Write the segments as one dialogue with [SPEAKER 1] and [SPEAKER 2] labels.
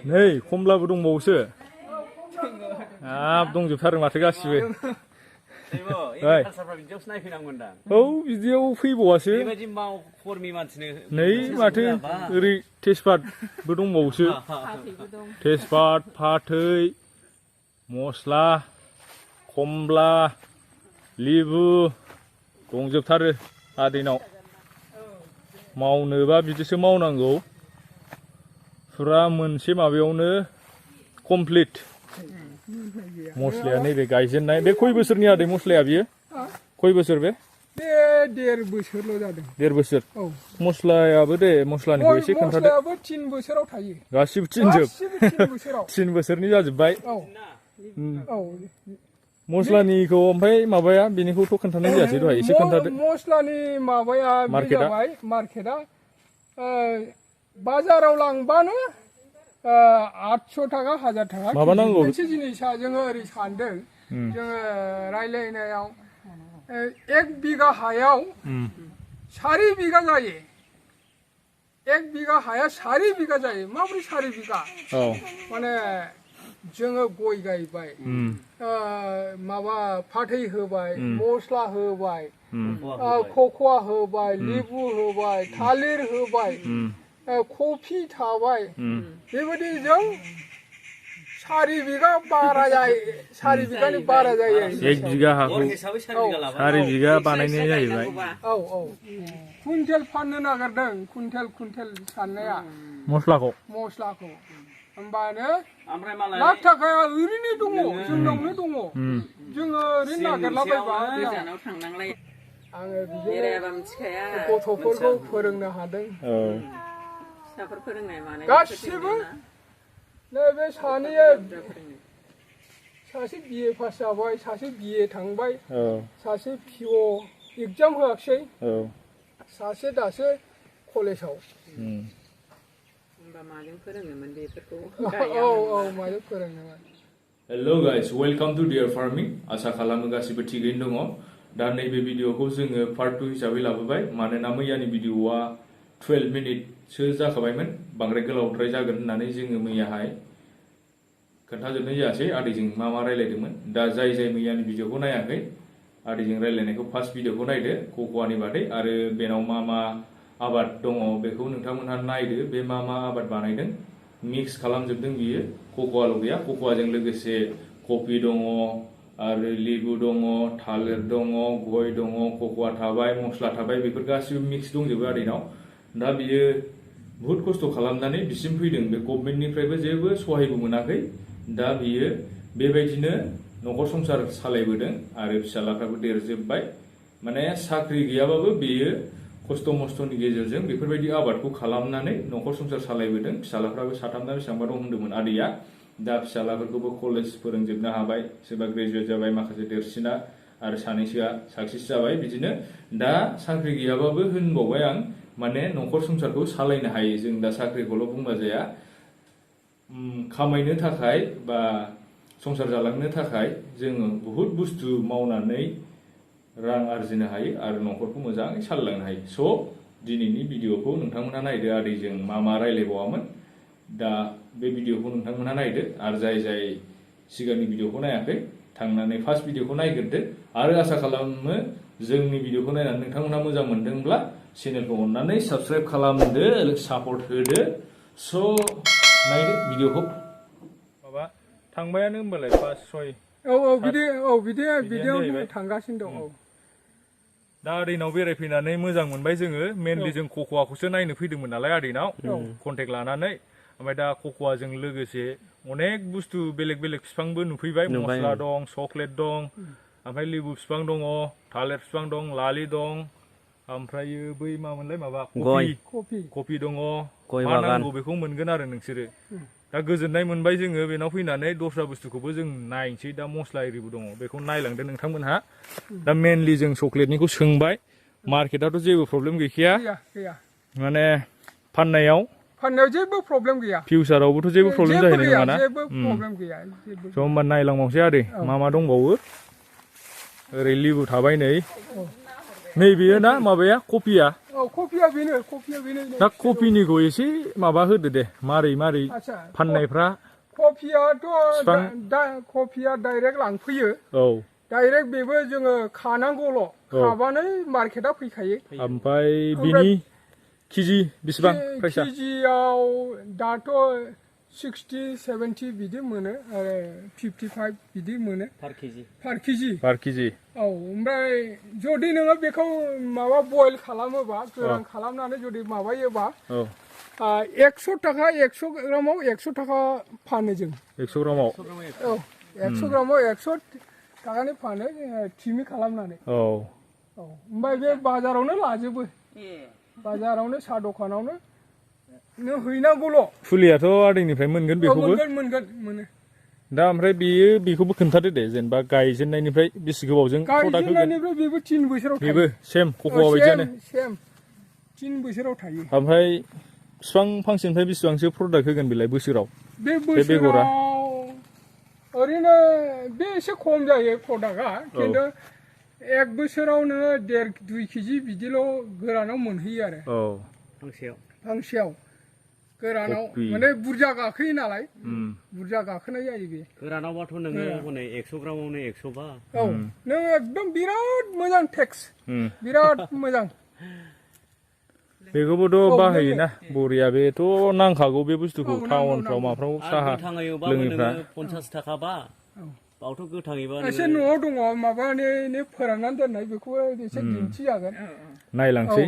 [SPEAKER 1] नै खमलाबो दंबावोसो हाब दंजोबथारो माथो गासिबो औ बिदियाव फैबावासो नै माथो ओरै तेजपातबो दंबावोसो तेजपात फाथै मस्ला खमला लेबु दंजोबथारो आदैनाव मावनोबा बिदिसो मावनांगौ फुरा मोनसे माबायावनो कमप्लिट मस्लाया नैबे गायजेननाय बे खय बोसोरनि आदै मस्लाया बियो खय बोसोर बे
[SPEAKER 2] 1.5 बोसोरल' जादों
[SPEAKER 1] 1.5 बोसोर मस्लायाबो दे मस्लानिखौ एसे खोन्थादो
[SPEAKER 2] मस्लायाबो 3 बोसोराव थायो
[SPEAKER 1] गासिबो 3 बोसोरनि जाजोबबाय औ मस्लानिखौ ओमफ्राय माबाया बेनिखौथ' खोन्थानाय जायासै दहाय एसे खोन्थादो
[SPEAKER 2] मस्लानि माबाया जाबाय मार्केटआ बाजाराव लांबानो 800 थाखा 1000 थाखा
[SPEAKER 1] माबानांगौ
[SPEAKER 2] मोनसे जिनिसा जोङो ओरै सानदों जोङो रायलायनायाव 1 बिगा हायाव 4 बिगा जायो 1 बिगा हाया 4 बिगा जायो माब्रै 4 बिगा माने जोङो गय गायबाय माबा फाथै होबाय मस्ला होबाय खख'वा होबाय लेबु होबाय थालिर होबाय कफि थाबाय बेबायदि जों 4 बिगा बारा जायो 4 बिगानि बारा जायो
[SPEAKER 1] 1 बिगा हाखौ 4 बिगा बानायनाय जाहैबाय
[SPEAKER 2] औ कुइन्टेल फाननो नागिरदों कुइन्टेल साननाया मस्लाखौ होमबानो लाख थाखाया ओरैनो दङ जोंनावनो दङ जोङो ओरैनो नागिरलाबायबा गोजानाव थांनांलाय आङो बिदिनो गथ'फोरखौ फोरोंनो हादों फिसाफोर फोरोंनाय मानाय गासिबो नैबे सानैया सासे बिए पास जाबाय सासे बिए थांबाय सासे पिअ एग्जाम होआखिसै सासे दासो कलेजाव
[SPEAKER 1] Hello guys, welcome to Dear Farming. आसा खालामो गासिबो थिगैनो दङ दा नैबे भिडिअखौ जोङो पार्ट 2 हिसाबै लाबोबाय मानोना मैयानि भिडिअआ 12 मिनिटसो जाखाबायमोन बांद्राय गोलावद्राय जागोन होननानै जोङो मैयाहाय खोन्थाजोबनाय जायासै आदैजों मा रायलायदोंमोन दा जाय मैयानि भिडिअखौ नायाखै आदैजों रायलायनायखौ फार्स्ट भिडिअखौ नायदो कक'आनि बादै आरो बेनाव मा आबाद दङ बेखौ नोंथांमोनहा नायदो बे मा आबाद बानायदों मिक्स खालामजोबदों बियो कक'आल' गैया कक'आजों लोगोसे कफि दङ आरो लेबु दङ थालिर दङ गय दङ कक'आ थाबाय मस्ला थाबाय बेफोर गासिबो मिक्स दंजोबो आदैनाव दा बियो बहुत खस्थ' खालामनानै बिसिम फैदों बे गभर्नमेन्टनिफ्रायबो जेबो सहायबो मोनाखै दा बियो बेबायदिनो न'खर संसार सालायबोदों आरो फिसालाफ्राबो देरजोबबाय माने साख्रि गैयाबाबो बियो खस्थ' मस्थ'नि गेजेरजों बेफोरबायदि आबादखौ खालामनानै न'खर संसार सालायबोदों फिसालाफ्राबो साथामना बेसेबांबा दं होनदोंमोन आदैया दा फिसालाफोरखौबो कलेज फोरोंजोबनो हाबाय सोरबा ग्रेजुवेट जाबाय माखासे देरसिना आरो सानैसोआ साक्सेस जाबाय बिदिनो दा साख्रि गैयाबाबो होनबावबाय आं माने न'खर संसारखौ सालायनो हायो जों दा साख्रिखौल' बुंबा जाया खामायनो थाखाय बा संसार जालांनो थाखाय जोङो बहुत बुस्थु मावनानै रां आरजिनो हायो आरो न'खरखौ मोजाङै सालायलांनो हायो स' दिनैनि भिडिअखौ नोंथांमोनहा नायदो आदैजों मा रायलायबावामोन दा बे भिडिअखौ नोंथांमोनहा नायदो आरो जाय सिगांनि भिडिअखौ नायाखै थांनानै फार्स्ट भिडिअखौ नायग्रोदो आरो आसा खालामो जोंनि भिडिअखौ नायनानै नोंथांमोनहा मोजां मोनदोंब्ला चेनेलखौ अननानै साबस्क्राइब खालामदो सापर्ट होदो स' नायदो भिडिअखौ माबा थांबायानो होनबालाय 5-6
[SPEAKER 2] बिदियाव थांगासिनो दं
[SPEAKER 1] दा आदैनाव बेरायफैनानै मोजां मोनबाय जोङो मेनलि जों कक'आखौसो नायनो फैदोंमोन नालाय आदैनाव कन्टेक्ट लानानै ओमफ्राय दा कक'आजों लोगोसे अनेक बुस्थु बेलेग बिफांबो नुफैबाय मस्ला दं चक्लेट दं ओमफ्राय लेबु बिफां दङ थालिर बिफां दं लालि दं ओमफ्रायो बै मामोनलाय माबा कफि दङ मा नांगौ बेखौ मोनगोन आरो नोंसोरो दा गोजोननाय मोनबाय जोङो बेनाव फैनानै दस्रा बुस्थुखौबो जों नायनोसै दा मस्ला एरिबो दङ बेखौ नायलांदो नोंथांमोनहा दा मेनलि जों चक्लेटनिखौ सोंबाय मार्केटआथ' जेबो प्रब्लेम गैखाया माने फाननायाव
[SPEAKER 2] जेबो प्रब्लेम गैया
[SPEAKER 1] फिउचारावबोथ' जेबो प्रब्लेम जाहैनाय नङा ना
[SPEAKER 2] जेबो प्रब्लेम गैया
[SPEAKER 1] स' होमबा नायलांबावसै आदै मा दंबावो ओरै लेबु थाबाय नै बेयो ना माबाया कफिया
[SPEAKER 2] कफिया बेनो
[SPEAKER 1] दा कफिनिखौ एसे माबा होदो दे मारै
[SPEAKER 2] आच्छा
[SPEAKER 1] फाननायफ्रा
[SPEAKER 2] कफिया डाइरेक्ट लांफैयो
[SPEAKER 1] औ
[SPEAKER 2] डाइरेक्ट बेबो जोङो खानांगौल' खाबानो मार्केटआ फैखायो
[SPEAKER 1] ओमफ्राय बिनि केजि बेसेबां प्राइसा
[SPEAKER 2] केजियाव दाथ' 60-70 बिदि मोनो आरो 55 बिदि मोनो पार केजि औ ओमफ्राय जुदि नोङो बेखौ माबा बयल खालामोबा गोरान खालामनानै जुदि माबायोबा 100 टाका 100 ग्रामाव 100 टाका फानो जों
[SPEAKER 1] 100 ग्रामाव
[SPEAKER 2] औ 100 ग्रामाव 100 टाकानि फानो थिमि खालामनानै औ ओमफ्राय बे बाजारावनो लाजोबो बाजारावनो साहा दखानावनो नों हैनांगौल'
[SPEAKER 1] फुलियाथ' आदैनिफ्राय मोनगोन बेखौबो
[SPEAKER 2] मोनो
[SPEAKER 1] दा ओमफ्राय बेखौबो खोन्थादो दे जेनेबा गायजेननायनिफ्राय बेसे गोबावजों
[SPEAKER 2] गायजेननायनिफ्राय बेबो 3 बोसोराव थायो
[SPEAKER 1] बेबो सेम कक'आ बायदियानो
[SPEAKER 2] सेम 3 बोसोराव थायो
[SPEAKER 1] ओमफ्राय बिफां फांसेनिफ्राय बेसेबांसो प्रडाक्ट होगोन बेलाय बोसोराव
[SPEAKER 2] बे बोसोराव ओरैनो बे एसे खम जायो प्रडाक्टआ खिन्थु 1 बोसोराव नोङो 1.5-2 केजि बिदिल' गोरानाव मोनहैयो आरो फांसेयाव गोरानाव माने बुरजा गाखोयो नालाय बुरजा गाखोनाय जायो बे
[SPEAKER 3] गोरानावबाथ' नोङो हनै 100 ग्रामावनो 100 बा
[SPEAKER 2] औ नों एकदम बिराद मोजां टेक्स बिराद मोजां
[SPEAKER 1] बेखौबोथ' बाहायोना बरिया बेथ' नांखागौ बे बुस्थुखौ टाउनफ्राव माफ्राव साहा लोङैफ्रा
[SPEAKER 3] 50 टाका बा बावथ' गोथाङैबा
[SPEAKER 2] एसे न'आव दङ माबानि फोराननानै दोननाय बेखौबो एसे दिन्थिजागोन
[SPEAKER 1] नायलांसै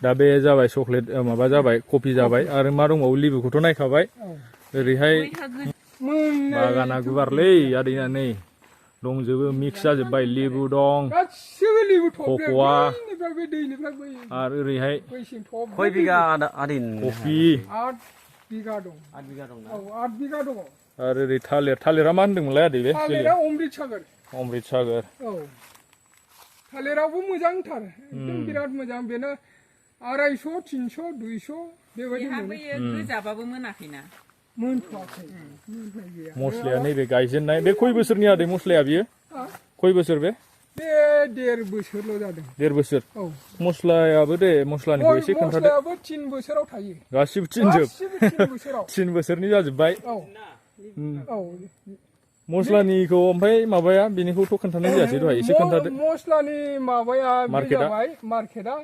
[SPEAKER 1] दा बे जाबाय चक्लेट माबा जाबाय कफि जाबाय आरो मा दंबावो लिबुखौथ' नायखाबाय ओरैहाय बागाना गुवारलै आदैना नै दंजोबो मिक्स जाजोब्बाय लिबु दं
[SPEAKER 2] गासिबो लिबु
[SPEAKER 1] कक'आ आरो ओरैहाय
[SPEAKER 3] खय बिगा आदिन
[SPEAKER 1] कफि
[SPEAKER 2] 8 बिगा दं
[SPEAKER 3] 8 बिगा दं
[SPEAKER 2] औ 8 बिगा दङ
[SPEAKER 1] आरो ओरै थालिरा मा होनदोंमोनलाय आदै बे
[SPEAKER 2] थालिरा अमृत सागर औ थालिरावबो मोजांथार एकदम बिराद मोजां बेनो 250 300 200 बेबायदि
[SPEAKER 4] गोजाबाबो मोनाखैना
[SPEAKER 2] मोनथ'वाखै
[SPEAKER 1] मस्लाया नैबे गायजेननाय बे खय बोसोरनि आदै मस्लाया बियो खय बोसोर बे
[SPEAKER 2] 1.5 बोसोरल' जादों
[SPEAKER 1] 1.5 बोसोर
[SPEAKER 2] औ
[SPEAKER 1] मस्लायाबो दे मस्लानिखौ एसे खोन्थादो
[SPEAKER 2] मस्लायाबो 3 बोसोराव थायो
[SPEAKER 1] गासिबो 3 बोसोरनि जाजोब्बाय
[SPEAKER 2] औ
[SPEAKER 1] मस्लानिखौ ओमफ्राय माबाया बेनिखौथ' खोन्थानाय जायासै दहाय एसे खोन्थादो
[SPEAKER 2] मस्लानि माबाया जाबाय मार्केटआ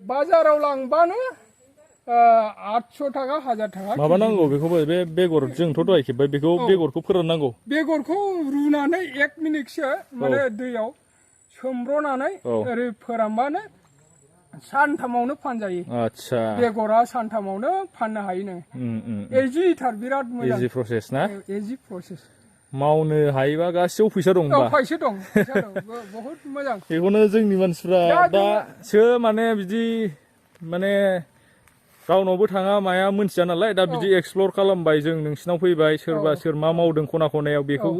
[SPEAKER 2] बाजाराव लांबानो 800 टाका 1000 टाका
[SPEAKER 1] माबा नांगौ बेखौबो बे बेगर जोंथ' दहाय खेबबाय बेखौ बेगरखौ फोराननांगौ
[SPEAKER 2] बेगरखौ रुनानै 1 मिनिटसो माने दैयाव सोमब्रनानै ओरै फोरानबानो सानथामावनो फानजायो
[SPEAKER 1] आच्छा
[SPEAKER 2] बेगरा सानथामावनो फाननो हायो नों इजिथार बिराद मोजां
[SPEAKER 1] इजि प्रसेस ना
[SPEAKER 2] इजि प्रसेस
[SPEAKER 1] मावनो हायोबा गासियाव फैसा दं होनबा
[SPEAKER 2] फैसा दं बहुत मोजां
[SPEAKER 1] बेखौनो जोंनि मानसिफ्रा दासो माने बिदि माने रावनावबो थाङा माया मोनथिया नालाय दा बिदि एक्सप्लर खालामबाय जों नोंसिनाव फैबाय सोरबा सोर मा मावदों खना खनायाव बेखौ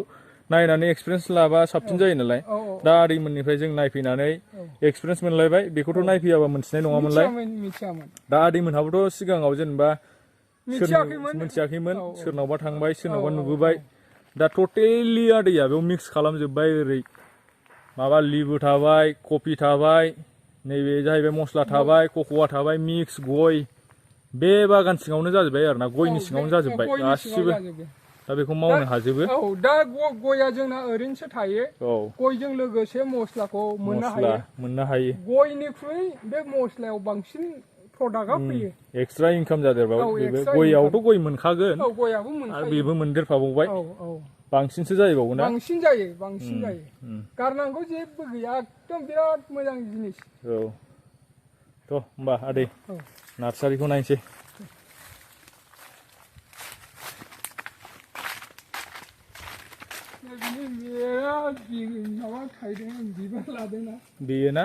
[SPEAKER 1] नायनानै एक्सपिरियेन्स लाबा साबसिन जायो नालाय दा आदैमोननिफ्राय जों नायफैनानै एक्सपिरियेन्स मोनलायबाय बेखौथ' नायफैयाबा मोनथिनाय नङामोनलाय दा आदैमोनहाबोथ' सिगाङाव जेनेबा मिथियाखैमोन सोरनावबा थांबाय सोरनावबा नुबोबाय दा टटेलि आदैया बेयाव मिक्स खालामजोब्बाय ओरै माबा लिबु थाबाय कफि थाबाय नैबे जाहैबाय मस्ला थाबाय कक'आ थाबाय मिक्स गय बे बागान सिङावनो जाजोब्बाय आरोना गयनि सिङावनो जाजोब्बाय गासिबो दा बेखौ मावनो हाजोबो
[SPEAKER 2] औ दा गया जोंना ओरैनोसो थायो गयजों लोगोसे मस्लाखौ मोननो हायो गयनिख्रुइ बे मस्लायाव बांसिन प्रडाक्टआ फैयो
[SPEAKER 1] एक्सट्रा इनकाम जादेरबाय गयावथ' गय मोनखागोन आरो बेबो मोनदेरफाबावबाय बांसिनसो जाहैबावगोन ना बांसिन जायो
[SPEAKER 2] गारनांगौ जेबो गैया एकदम बिराद मोजां जिनिस
[SPEAKER 1] औ थ' होमबा आदै नार्सारिखौ नायनोसै
[SPEAKER 2] माबा थायदों बिबार लादोंना
[SPEAKER 1] बेयो ना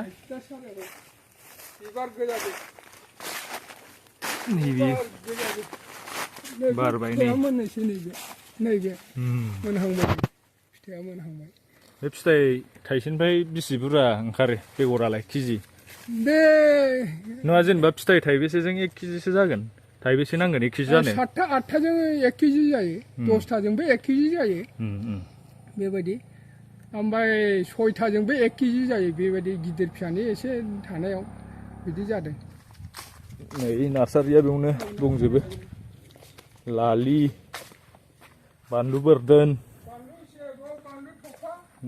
[SPEAKER 2] बिबार गोजा
[SPEAKER 1] नैबे बारबाय नै
[SPEAKER 2] मोननोसै नैबे मोनहांबाय फिथाइया मोनहांबाय
[SPEAKER 1] बे फिथाइ थाइसेनिफ्राय बेसे बुरजा ओंखारो बेगरालाय केजि
[SPEAKER 2] बे
[SPEAKER 1] नङा जेनेबा फिथाइ थाइबेसेजों 1 केजिसो जागोन थाइबेसे नांगोन 1 केजि जानो
[SPEAKER 2] 7टा 8टाजों 1 केजि जायो 10टाजोंबो 1 केजि जायो बेबायदि ओमफ्राय 6टाजोंबो 1 केजि जायो बेबायदि गिदिर फिसानि एसे थानायाव बिदि जादों
[SPEAKER 1] नै नार्सारिया बेयावनो दंजोबो लालि बानलु बोरदोन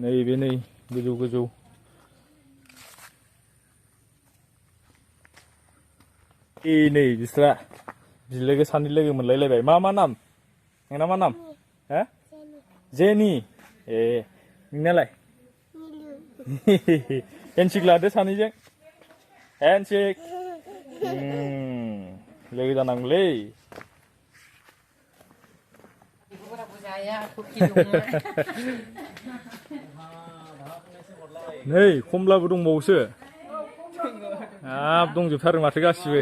[SPEAKER 1] नैबे नै गोजौ गोजौ नै बिस्रा बिलोगो सानै लोगो मोनलायलायबाय मा नाम नोंना मा नाम हो जेनि ए नोंनालाय हेन्डशेक लादो सानैजों हेन्डशेक लोगो जानांगौलै नै खमलाबो दंबावोसो हाब दंजोबथारो माथो गासिबो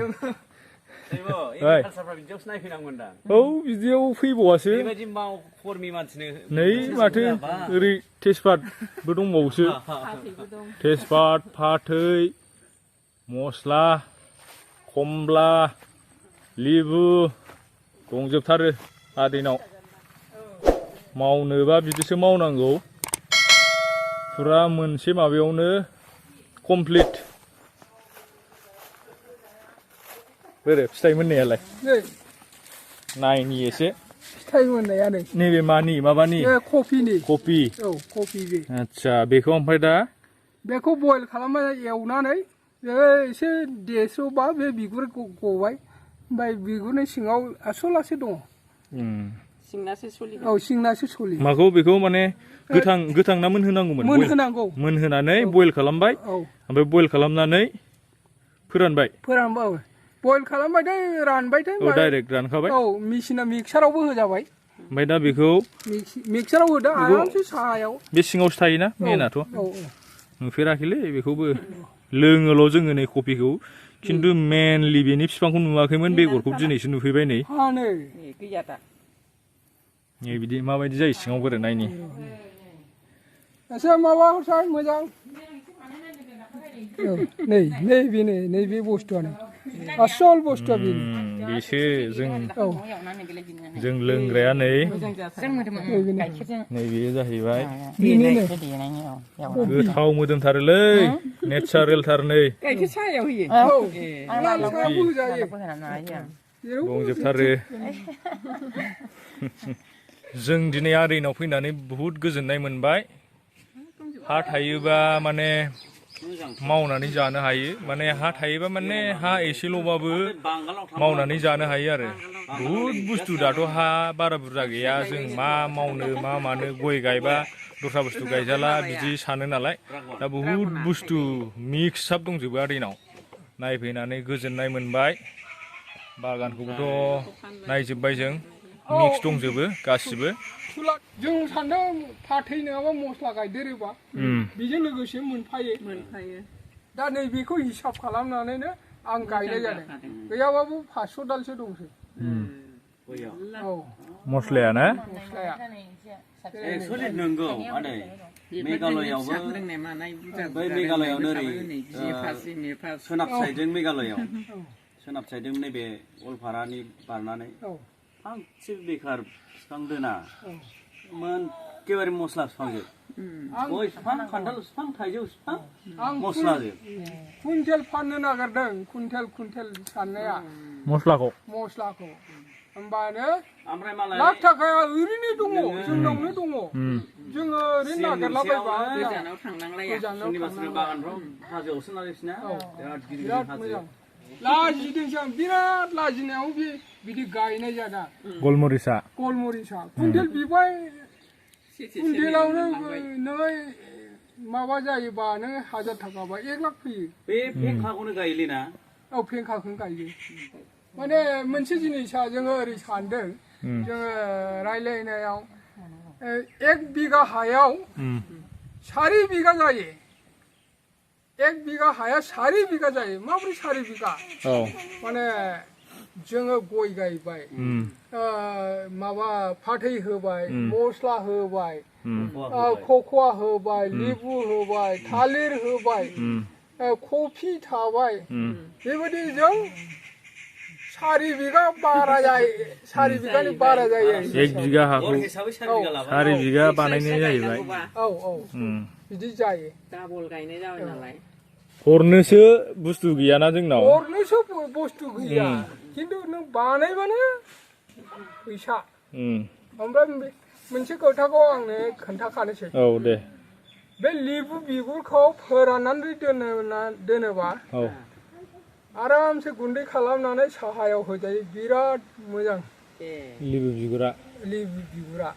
[SPEAKER 1] औ बिदियाव फैबावासो नै माथो ओरै तेजपातबो दंबावोसो तेजपात फाथै मस्ला खमला लेबु दंजोबथारो आदैनाव मावनोबा बिदिसो मावनांगौ फुरा मोनसे माबायावनो कमप्लिट बोरो फिथाइ मोननायालाय नायनि एसे
[SPEAKER 2] फिथाइ मोननाया नै
[SPEAKER 1] नैबे मानि माबानि
[SPEAKER 2] कफिनि
[SPEAKER 1] कफि
[SPEAKER 2] औ कफि बे
[SPEAKER 1] आदसा बेखौ ओमफ्राय दा
[SPEAKER 2] बेखौ बयल खालामनानै एवनानै एसे देसोबा बे बिगुर गबाय ओमफ्राय बिगुरनि सिङाव आसलासो दङ
[SPEAKER 4] सिंनासो सलिगोन
[SPEAKER 2] औ सिंनासो सलियो
[SPEAKER 1] माखौ बेखौ माने गोथां ना मोनहोनांगौमोन
[SPEAKER 2] मोनहोनांगौ
[SPEAKER 1] मोनहोनानै बयल खालामबाय ओमफ्राय बयल खालामनानै फोरानबाय
[SPEAKER 2] बयल खालामबायथाय रानबायथाय
[SPEAKER 1] डाइरेक्ट रानखाबाय
[SPEAKER 2] औ मेसिना मिक्सारावबो होजाबाय
[SPEAKER 1] ओमफ्राय दा बेखौ
[SPEAKER 2] मिक्साराव होदो आरामसे सायाव
[SPEAKER 1] बे सिङावसो थायोना मेनाथ' नुफेराखैलै बेखौबो लोङोल' जोङो नै कफिखौ खिन्थु मेनलि बेनि बिफांखौ नुवाखैमोन बेगरखौ दिनैसो नुफैबाय नै
[SPEAKER 4] गैया दा
[SPEAKER 1] नै बिदि माबायदि जायो सिङाव बोरो नायनि
[SPEAKER 2] एसे माबाथाय मोजां नैबे बुस्थुआनो आसल बुस्थुआ
[SPEAKER 1] बेसो जों लोंग्राया नै नैबे जाहैबाय गोथाव मोदोमथारोलै नेचारेलथार नै
[SPEAKER 4] गाइखेर साहायाव होयो
[SPEAKER 1] दंजोबथारो जों दिनै आदैनाव फैनानै बुहुद गोजोननाय मोनबाय हा थायोबा माने मावनानै जानो हायो माने हा थायोबा माने हा एसेल'बाबो मावनानै जानो हायो आरो बुहुद बुस्थु दाथ' हा बारा बुरजा गैया जों मा मावनो मा मानो गय गायबा दस्रा बुस्थु गायजाला बिदि सानो नालाय दा बुहुद बुस्थु मिक्स आप दंजोबो आदैनाव नायफैनानै गोजोननाय मोनबाय बागानखौबोथ' नायजोब्बाय जों मिक्स दंजोबो गासिबो
[SPEAKER 2] जों सानदों फाथै नङाबा मस्ला गायदेरोबा बेजों लोगोसे मोनफायो दा नैबेखौ हिसाब खालामनानैनो आं गायनाय जादों गैयाबाबो 500 दालसो दंसै
[SPEAKER 1] मस्लाया ना
[SPEAKER 3] एक्चुअली नंगौ आदै मेघालयावबो बै मेघालयावनो ओरै सोनाब साइडजों मेघालयाव सोनाब साइडजों नैबे अलपारानि बारनानै फांसे बेखार बिफां दोना एखेबारे मस्ला बिफांजोब गय बिफां खान्थाल बिफां थाइजौ बिफां मस्लाजोब
[SPEAKER 2] कुइन्टेल फाननो नागिरदों कुइन्टेल साननाया मस्लाखौ होमबानो लाख थाखाया ओरैनो दङ जोंनावनो दङ जोङो ओरैनो नागिरलाबायबा
[SPEAKER 4] गोजानाव थांनांलाया
[SPEAKER 3] बागानफ्राव हाजोआवसो ना नोंसिना
[SPEAKER 2] बिराद मोजां लाजिदोंसो आं बिराद लाजिनायाव बिदि गायनाय जादों
[SPEAKER 1] गलमरिसा
[SPEAKER 2] कुइन्टेल बिबाय कुइन्टेलावनो नोङो माबा जायोबा नों 1000 थाखाबा 1 लाख फैयो
[SPEAKER 3] बे फेंखाखौनो गायोलै ना
[SPEAKER 2] औ फेंखाखौनो गायो माने मोनसे जिनिसा जोङो ओरै सानदों जोङो रायलायनायाव 1 बिगा हायाव 4 बिगा जायो 1 बिगा हाया 4 बिगा जायो माब्रै 4 बिगा माने जोङो गय गायबाय माबा फाथै होबाय मस्ला होबाय खख'वा होबाय लेबु होबाय थालिर होबाय कफि थाबाय बेबायदि जों 4 बिगा बारा जायो 4 बिगानि बारा जायो
[SPEAKER 1] 1 बिगा हाखौ 4 बिगा बानायनाय जाहैबाय
[SPEAKER 2] बिदि जायो
[SPEAKER 4] डाबल गायनाय जाबाय नालाय
[SPEAKER 1] हरनोसो बुस्थु गैयाना जोंनाव
[SPEAKER 2] हरनोसो बुस्थु गैया खिन्थु नों बानायबानो फैसा ओमफ्राय मोनसे खोथाखौ आंनो खोन्थाखानोसै
[SPEAKER 1] औ दे
[SPEAKER 2] बे लेबु बिगुरखौ फोराननानै दोनोबा आरामसे गुन्दै खालामनानै साहायाव होजायो बिराद मोजां
[SPEAKER 1] लेबु बिगुरा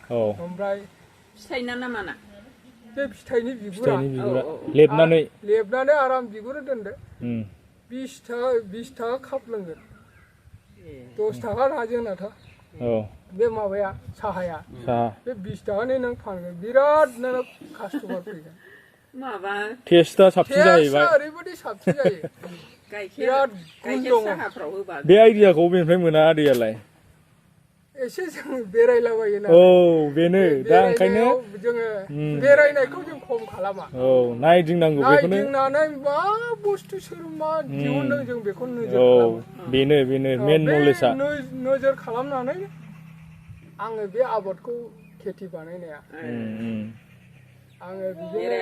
[SPEAKER 2] ओमफ्राय
[SPEAKER 4] फिथाइना ना माना
[SPEAKER 2] बे फिथाइनि बिगुरा
[SPEAKER 1] लेबनानै
[SPEAKER 2] आराम बिगुर दोनदो 20 थाखा काप लोंगोन 10 थाखा ना जोंनाथ' बे माबाया साहाया बे 20 थाखानि नों फानगोन बिराद नों कास्टमार फैगोन
[SPEAKER 4] माबा
[SPEAKER 1] टेस्टआ साबसिन जाहैबाय
[SPEAKER 2] ओरैबायदि साबसिन जायो बिराद गुन दङ
[SPEAKER 1] बे आइडियाखौ बबेनिफ्राय मोना आदैयालाय
[SPEAKER 2] एसे जों बेरायलाबायोना
[SPEAKER 1] बेनो दा ओंखायनो
[SPEAKER 2] जोङो बेरायनायखौ जों खम खालामा
[SPEAKER 1] नायदिंनांगौ बेखौनो
[SPEAKER 2] नायदिंनानै मा बुस्थु सोर मा दिहुनदों जों बेखौ नोजोर खालामो
[SPEAKER 1] बेनो मेन नलेजआ
[SPEAKER 2] नोजोर खालामनानै आङो बे आबादखौ खेथि बानायनाया आङो बिदिनो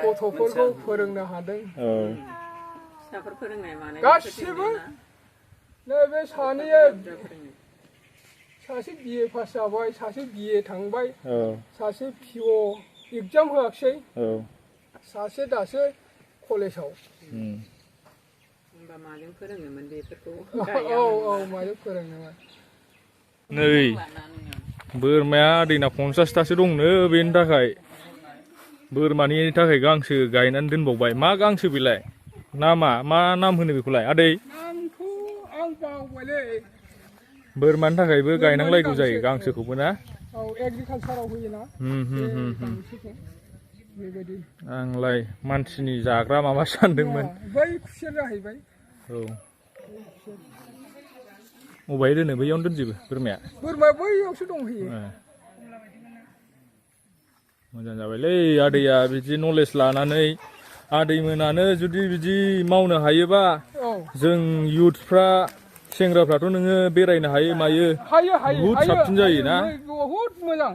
[SPEAKER 2] गथ'फोरखौ फोरोंनो हादों
[SPEAKER 4] फिसाफोर फोरोंनाय मानाय
[SPEAKER 2] गासिबो नैबे सानैया सासे बिए पास जाबाय सासे बिए थांबाय सासे पिअ एगजाम होआखिसै सासे दासो कलेजाव
[SPEAKER 4] होमबा माजों फोरोङोमोन बेफोरखौ
[SPEAKER 2] माजों फोरोङोमोन
[SPEAKER 1] नै बोरमाया आदैना 50थासो दंनो बेनि थाखाय बोरमानि थाखाय गांसो गायनानै दोनबावबाय मा गांसो बेलाय नामा मा नाम होनो बेखौलाय आदै
[SPEAKER 2] नामखौ आं बावबायलै
[SPEAKER 1] बोरमानि थाखायबो गायनांलायगौ जायो गांसोखौबो ना
[SPEAKER 2] एग्रिकालसाराव होयोना बेबायदि
[SPEAKER 1] आंलाय मानसिनि जाग्रा माबा सानदोंमोन
[SPEAKER 2] बै खुसेर जाहैबाय
[SPEAKER 1] अबेहाय दोनो बैयावनो दोनजोबो बोरमाया
[SPEAKER 2] बैयावसो दंहैयो
[SPEAKER 1] मोजां जाबायलै आदैया बिदि नलेज लानानै आदैमोनानो जुदि बिदि मावनो हायोबा जों इयुथफ्रा सेंग्राफ्राथ' नोङो बेरायनो हायो मायो बुहुद साबसिन जायो ना
[SPEAKER 2] बुहुद मोजां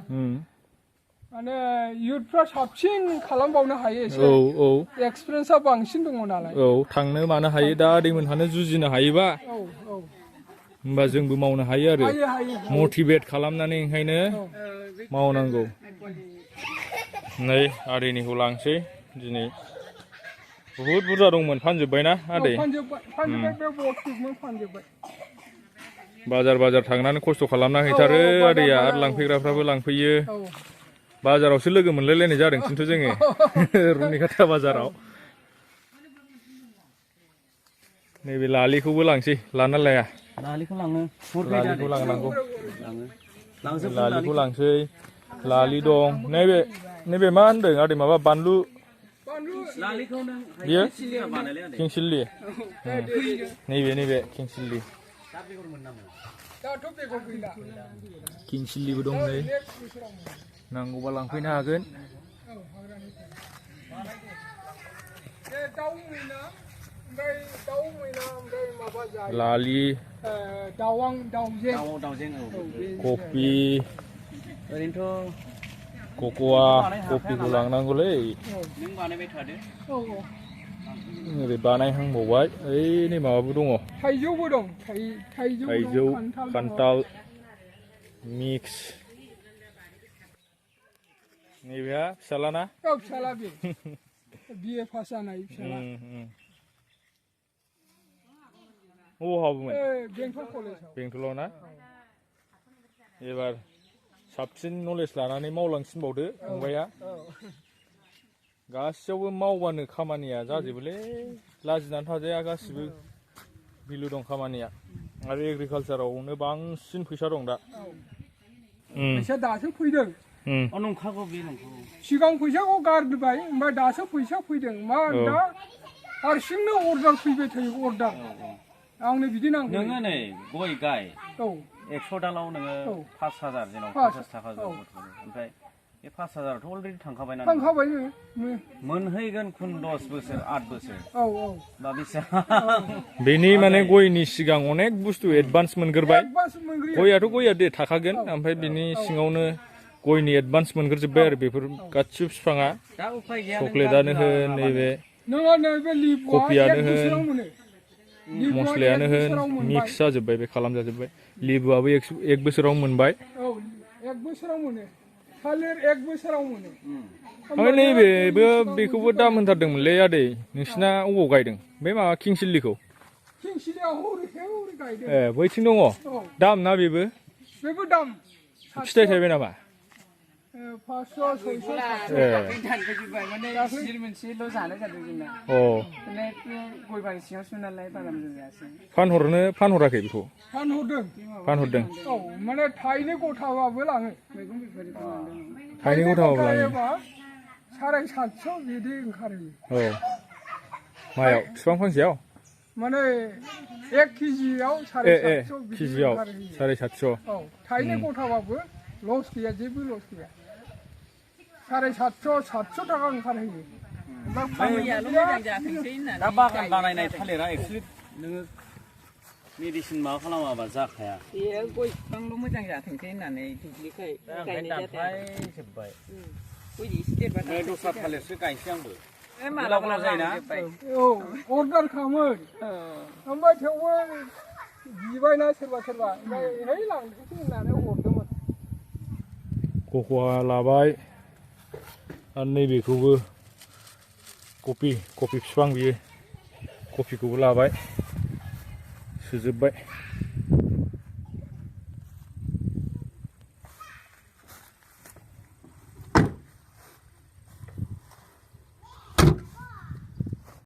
[SPEAKER 2] माने इयुथफ्रा साबसिन खालामबावनो हायो एक्सपिरियेन्सआ बांसिन दङ नालाय
[SPEAKER 1] थांनो मानो हायो दा आदैमोनहानो जुजिनो हायोबा होमबा जोंबो मावनो हायो आरो मटिभेट खालामनानै ओंखायनो मावनांगौ नै आदैनिखौ लांसै दिनै बुहुद बुरजा दंमोन फानजोब्बायना आदै बाजार थांनानै खस्थ' खालामना हैथारो आदैया आरो लांफैग्राफ्राबो लांफैयो बाजारावसो लोगो मोनलायलायनाय जादों खिन्थु जोङो रुनिखाता बाजाराव नैबे लालिखौबो लांसै लाना लाया
[SPEAKER 3] लालिखौ
[SPEAKER 1] लांनांगौ लालिखौ लांसै लालि दं नैबे मा होनदों आदै माबा बानलु बियो किंसिलि नैबे किंसिलि किंसिलिबो दं नै नांगौबा लांफैनो हागोन लालि कफि
[SPEAKER 3] ओरैनोथ'
[SPEAKER 1] कक'आ कफिखौ लांनांगौलै ओरै बानायहांबावबाय ओइ नै माबाबो दङ
[SPEAKER 2] थाइजौबो दं
[SPEAKER 1] थाइजौ खान्थाल मिक्स नैबेहा फिसालाना
[SPEAKER 2] फिसाला बे बिए पास जानाय फिसाला
[SPEAKER 1] बबाव हाबोमोन
[SPEAKER 2] बेंटल कलेजाव
[SPEAKER 1] बेंटलाव ना एबार साबसिन नलेज लानानै मावलांसिनबावदो फंबाया गासैयावबो मावबानो खामानिया जाजोबोलै लाजिनानै थाजाया गासिबो भेलु दं खामानिया आरो एग्रिकालसारावनो बांसिन फैसा दं दा
[SPEAKER 2] फैसा दासो फैदों
[SPEAKER 3] नंखागौ बे नंखागौ
[SPEAKER 2] सिगां फैसाखौ गारबाय ओमफ्राय दासो फैसा फैदों मा दा हारसिंनो अर्डार फैबाय थायो अर्डार आंनो बिदि नांगौ
[SPEAKER 3] नोङो नै गय गाय 100 दालाव नोङो 5000 जेनेबा 50 थाखा ओमफ्राय बे 5000थ' अलरेडि थांखाबाय मोनहैगोन खुन 10 बोसोर 8 बोसोर बा बेसेबां
[SPEAKER 1] बेनि माने गयनि सिगां अनेक बुस्थु एडभान्स मोनग्रोबाय गयाथ' गया दे थाखागोन ओमफ्राय बिनि सिङावनो गयनि एडभान्स मोनग्रोजोब्बाय आरो बेफोर गासिबो बिफाङा चक्लेटआनो होन नैबे
[SPEAKER 2] नङा नैबे लिबुआ
[SPEAKER 1] कफियानो
[SPEAKER 2] एक
[SPEAKER 1] होन,
[SPEAKER 2] बोसोराव मोनो लिबुआ
[SPEAKER 1] मस्लायानो
[SPEAKER 2] एक
[SPEAKER 1] होन
[SPEAKER 2] बोसोराव मोनबाय
[SPEAKER 1] मिक्स जाजोब्बाय बे खालामजाजोब्बाय लेबुआबो एक बोसोराव मोनबाय
[SPEAKER 2] औ एक बोसोराव मोनो थालिर एक बोसोराव मोनो
[SPEAKER 1] ओमफ्राय नैबेबो बेखौबो दाम होनथारदोंमोनलै आदै नोंसिना अबाव गायदों बे माबा किंसिल्लिखौ
[SPEAKER 2] किंसिलिया हरै गायदों
[SPEAKER 1] ए बैथिं दङ दाम ना बेबो
[SPEAKER 2] दाम
[SPEAKER 1] फिथाइ थायबाय नामा
[SPEAKER 2] 500 600
[SPEAKER 1] ए
[SPEAKER 5] दानफैजोब्बाय माने सिजोन मोनसेल' जानाय जादों जोंना
[SPEAKER 1] अ
[SPEAKER 5] माने गय बागान सिङावसो नालाय बारा मोजां जायासै
[SPEAKER 1] फानहराखै बेखौ फानहरदों
[SPEAKER 2] औ माने थाइनै गथाबाबो लाङो
[SPEAKER 5] मैगं बेफारि खालामदों
[SPEAKER 1] थाइनै गथाबाबो लाङो
[SPEAKER 2] 750 बिदि ओंखारो
[SPEAKER 1] औ मायाव बिफां फांसेयाव
[SPEAKER 2] माने 1 केजियाव 750 बिदि
[SPEAKER 1] केजियाव
[SPEAKER 2] ओंखारो
[SPEAKER 1] 750
[SPEAKER 2] औ थाइनै गथाबाबो लस गैया जेबो लस गैया 750 700 थाखा ओंखारहैयो
[SPEAKER 4] मैयाल' मोजां जाथोंसै होननानै
[SPEAKER 3] दा बागान बानायनाय थालिरा एक्सुलि नोङो मेडिसिन माबा खालामाबा जाखाया
[SPEAKER 4] बेयो गय बिफांल' मोजां जाथोंसै होननानै दुब्लिखाय गायनाय जादों
[SPEAKER 3] जोब्बाय
[SPEAKER 4] गय एसे देरबाथाय
[SPEAKER 3] दस्रा थालिरसो गायसै आंबो
[SPEAKER 4] माला
[SPEAKER 3] गोलाव जायोना
[SPEAKER 2] औ अर्डार खालामो ओमफ्राय थेवबो बिबायना सोरबा ओमफ्राय है लांदोंसै होननानै हरदोंमोन
[SPEAKER 1] कक'आ लाबाय आरो नैबेखौबो कफि बिफां बियो कफिखौबो लाबाय सुजोब्बाय